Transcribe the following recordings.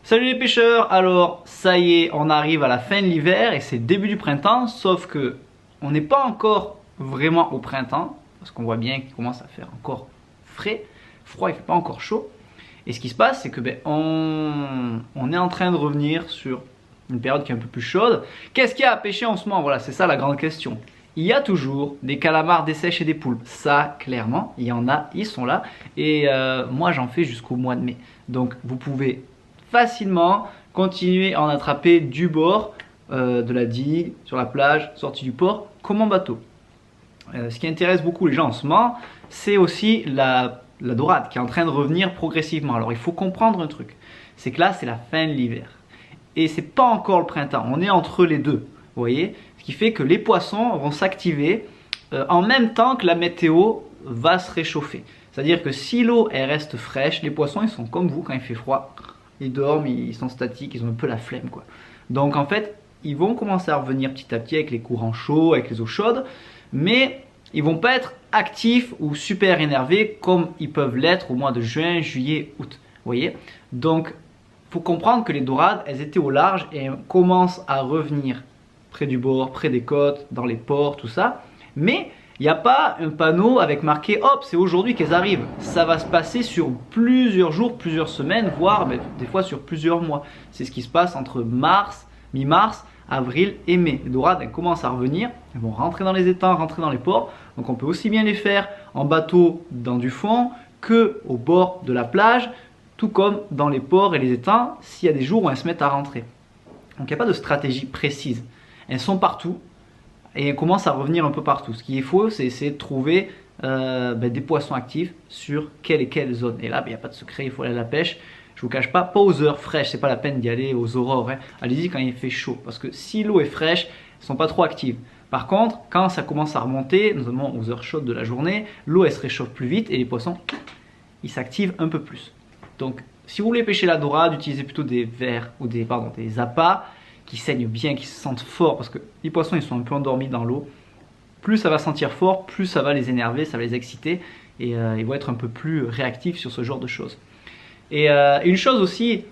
Salut les pêcheurs, alors ça y est, on arrive à la fin de l'hiver et c'est le début du printemps, sauf que on n'est pas encore vraiment au printemps, parce qu'on voit bien qu'il commence à faire encore froid, il fait pas encore chaud. Et ce qui se passe, c'est que on est en train de revenir sur une période qui est un peu plus chaude. Qu'est-ce qu'il y a à pêcher en ce moment? Voilà, c'est ça la grande question. Il y a toujours des calamars, des seiches et des poulpes. Ça, clairement, il y en a, ils sont là. Et moi, j'en fais jusqu'au mois de mai. Donc, vous pouvez facilement continuer à en attraper du bord de la digue, sur la plage, sortie du port, comme en bateau. Ce qui intéresse beaucoup les gens en ce moment, c'est aussi la dorade qui est en train de revenir progressivement. Alors, il faut comprendre un truc. C'est que là, c'est la fin de l'hiver. Et c'est pas encore le printemps. On est entre les deux. Vous voyez? Ce qui fait que les poissons vont s'activer en même temps que la météo va se réchauffer. C'est-à-dire que si l'eau elle reste fraîche, les poissons ils sont comme vous quand il fait froid. Ils dorment, ils sont statiques, ils ont un peu la flemme quoi. Donc en fait, ils vont commencer à revenir petit à petit avec les courants chauds, avec les eaux chaudes, mais ils vont pas être actifs ou super énervés comme ils peuvent l'être au mois de juin, juillet, août. Vous voyez? Donc il faut comprendre que les dorades, elles étaient au large et elles commencent à revenir près du bord, près des côtes, dans les ports, tout ça. Mais il n'y a pas un panneau avec marqué hop, c'est aujourd'hui qu'elles arrivent. Ça va se passer sur plusieurs jours, plusieurs semaines, voire des fois sur plusieurs mois. C'est ce qui se passe entre mi-mars, avril et mai. Les dorades, elles commencent à revenir, elles vont rentrer dans les étangs, rentrer dans les ports. Donc on peut aussi bien les faire en bateau dans du fond que au bord de la plage, tout comme dans les ports et les étangs, s'il y a des jours où elles se mettent à rentrer. Donc il n'y a pas de stratégie précise. Elles sont partout et elles commencent à revenir un peu partout. Ce qu'il faut, c'est essayer de trouver des poissons actifs sur quelle et quelle zone. Et là, il n'y a pas de secret, il faut aller à la pêche. Je ne vous cache pas aux heures fraîches, c'est pas la peine d'y aller aux aurores. Hein. Allez-y quand il fait chaud, parce que si l'eau est fraîche, elles ne sont pas trop actives. Par contre, quand ça commence à remonter, notamment aux heures chaudes de la journée, l'eau elle se réchauffe plus vite et les poissons, ils s'activent un peu plus. Donc, si vous voulez pêcher la dorade, utilisez plutôt des vers ou des appâts qui saignent bien, qui se sentent forts, parce que les poissons ils sont un peu endormis dans l'eau. Plus ça va sentir fort, plus ça va les énerver, ça va les exciter et ils vont être un peu plus réactifs sur ce genre de choses. Et une chose aussi,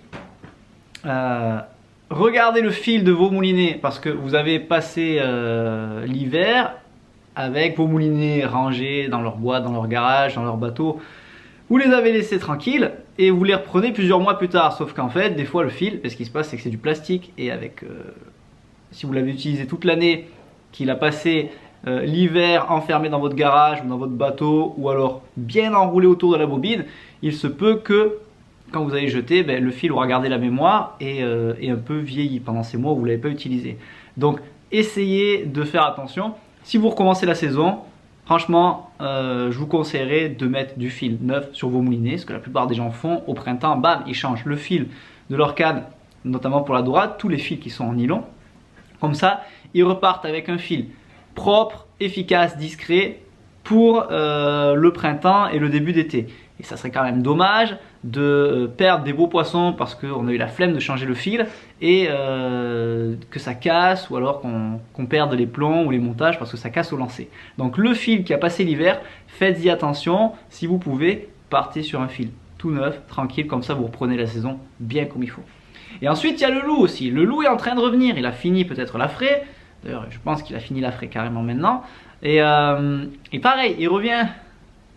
regardez le fil de vos moulinets, parce que vous avez passé l'hiver avec vos moulinets rangés dans leur boîte, dans leur garage, dans leur bateau. Vous les avez laissés tranquilles et vous les reprenez plusieurs mois plus tard. Sauf qu'en fait, des fois le fil, ce qui se passe c'est que c'est du plastique et avec, si vous l'avez utilisé toute l'année, qu'il a passé l'hiver enfermé dans votre garage ou dans votre bateau ou alors bien enroulé autour de la bobine, il se peut que quand vous allez jeter, le fil aura gardé la mémoire et un peu vieilli pendant ces mois où vous ne l'avez pas utilisé. Donc essayez de faire attention. Si vous recommencez la saison, franchement, je vous conseillerais de mettre du fil neuf sur vos moulinets, ce que la plupart des gens font au printemps. Bam, ils changent le fil de leur canne, notamment pour la dorade, tous les fils qui sont en nylon. Comme ça, ils repartent avec un fil propre, efficace, discret pour le printemps et le début d'été. Et ça serait quand même dommage de perdre des beaux poissons parce qu'on a eu la flemme de changer le fil et que ça casse ou alors qu'on perde les plombs ou les montages parce que ça casse au lancer. Donc le fil qui a passé l'hiver, faites-y attention. Si vous pouvez, partez sur un fil tout neuf, tranquille, comme ça vous reprenez la saison bien comme il faut. Et ensuite il y a le loup aussi. Le loup est en train de revenir, il a fini peut-être la fraie. D'ailleurs je pense qu'il a fini la fraie carrément maintenant. Et pareil, il revient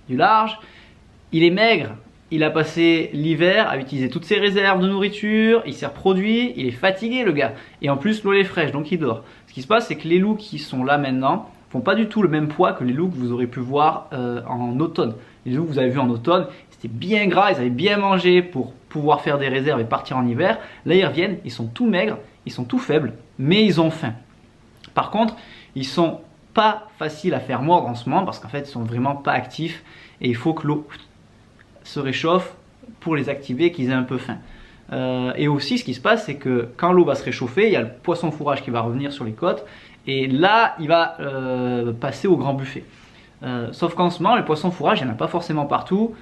du large. Il est maigre, il a passé l'hiver à utiliser toutes ses réserves de nourriture, il s'est reproduit, il est fatigué le gars. Et en plus l'eau est fraîche donc il dort. Ce qui se passe c'est que les loups qui sont là maintenant font pas du tout le même poids que les loups que vous aurez pu voir en automne. Les loups que vous avez vus en automne, c'était bien gras, ils avaient bien mangé pour pouvoir faire des réserves et partir en hiver. Là ils reviennent, ils sont tout maigres, ils sont tout faibles, mais ils ont faim. Par contre, ils sont pas faciles à faire mordre en ce moment parce qu'en fait ils sont vraiment pas actifs et il faut que l'eau se réchauffe pour les activer, qu'ils aient un peu faim. Et aussi ce qui se passe c'est que quand l'eau va se réchauffer, il y a le poisson fourrage qui va revenir sur les côtes et là il va passer au grand buffet. Sauf qu'en ce moment le poisson fourrage il n'y en a pas forcément partout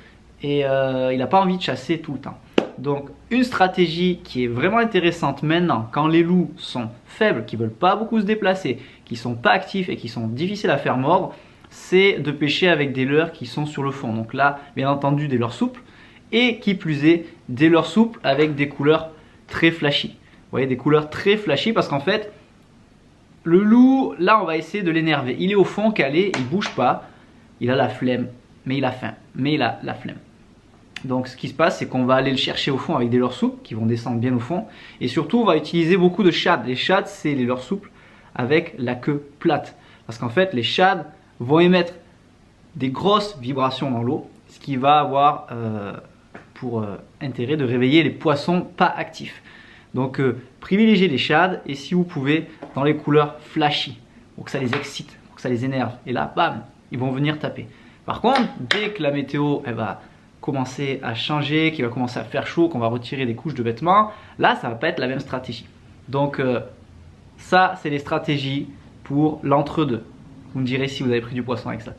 et il n'a pas envie de chasser tout le temps. Donc une stratégie qui est vraiment intéressante maintenant quand les loups sont faibles, qui ne veulent pas beaucoup se déplacer, qui ne sont pas actifs et qui sont difficiles à faire mordre, c'est de pêcher avec des leurres qui sont sur le fond. Donc là, bien entendu, des leurres souples et qui plus est, des leurres souples avec des couleurs très flashy. Vous voyez, des couleurs très flashy parce qu'en fait, le loup, là on va essayer de l'énerver. Il est au fond calé, il bouge pas, il a la flemme, mais il a faim, mais il a la flemme. Donc ce qui se passe, c'est qu'on va aller le chercher au fond avec des leurres souples qui vont descendre bien au fond. Et surtout, on va utiliser beaucoup de shads. Les shads, c'est les leurres souples avec la queue plate. Parce qu'en fait, les shads vont émettre des grosses vibrations dans l'eau, ce qui va avoir pour intérêt de réveiller les poissons pas actifs. Donc privilégiez les shads et si vous pouvez dans les couleurs flashy pour que ça les excite, pour que ça les énerve. Et là, bam, ils vont venir taper. Par contre, dès que la météo elle va commencer à changer, qu'il va commencer à faire chaud, qu'on va retirer des couches de vêtements, là ça va pas être la même stratégie. Donc ça c'est les stratégies pour l'entre-deux. Vous me direz si vous avez pris du poisson avec ça.